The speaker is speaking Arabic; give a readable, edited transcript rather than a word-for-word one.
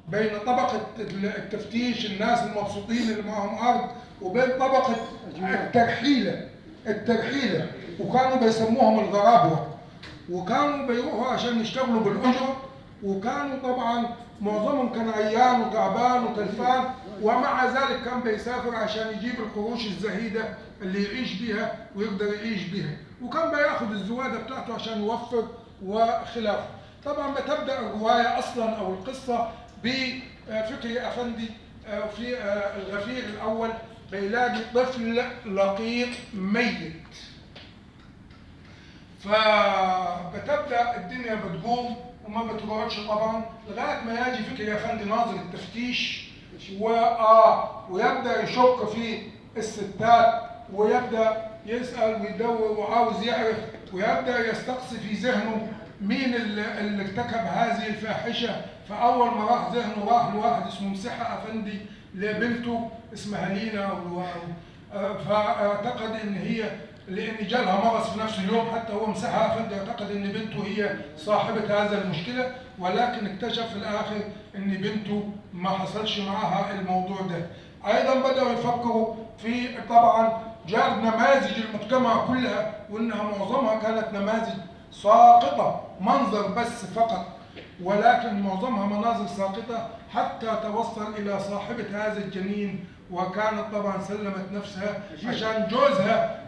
بين طبقة التفتيش الناس المبسوطين اللي معهم أرض، وبين طبقة الترحيلة، وكانوا بيسموهم الغرابوة، وكانوا بيروحوا عشان يشتغلوا بالأجرة، وكانوا طبعا معظمهم كان عيان وتعبان وتلفان، ومع ذلك كان بيسافر عشان يجيب القروش الزهيدة اللي يعيش بيها ويقدر يعيش بيها، وكان بياخد الزوادة بتاعته عشان يوفر وخلافه. طبعا بتبدأ الرواية أصلا أو القصة بفكري أفندي في الغفير الأول بيلاقي طفل لقيط ميت، فبتبدأ الدنيا بتقوم وما بتقعدش طبعا لغاية ما يجي فكري أفندي ناظر التفتيش ويبدأ يشك في الستات، ويبدأ يسأل ويدور وعاوز يعرف، ويبدأ يستقصي في ذهنه مين اللي ارتكب هذه الفاحشة. فأول ما راح ذهنه راح لواحد اسمه مسحة أفندي لبنته اسمها لينا، فاعتقد إن هي لأن جالها مرض في نفس اليوم، حتى هو مسحة أفندي اعتقد إن بنته هي صاحبة هذا المشكلة، ولكن اكتشف في الآخر إن بنته ما حصلش معها الموضوع ده. أيضا بدأوا يفكروا في طبعا جاب نماذج المجتمع كلها، وإنها معظمها كانت نماذج ساقطة منظر بس فقط، ولكن معظمها مناظر ساقطة حتى توصل إلى صاحبة هذا الجنين، وكانت طبعا سلمت نفسها عشان جوزها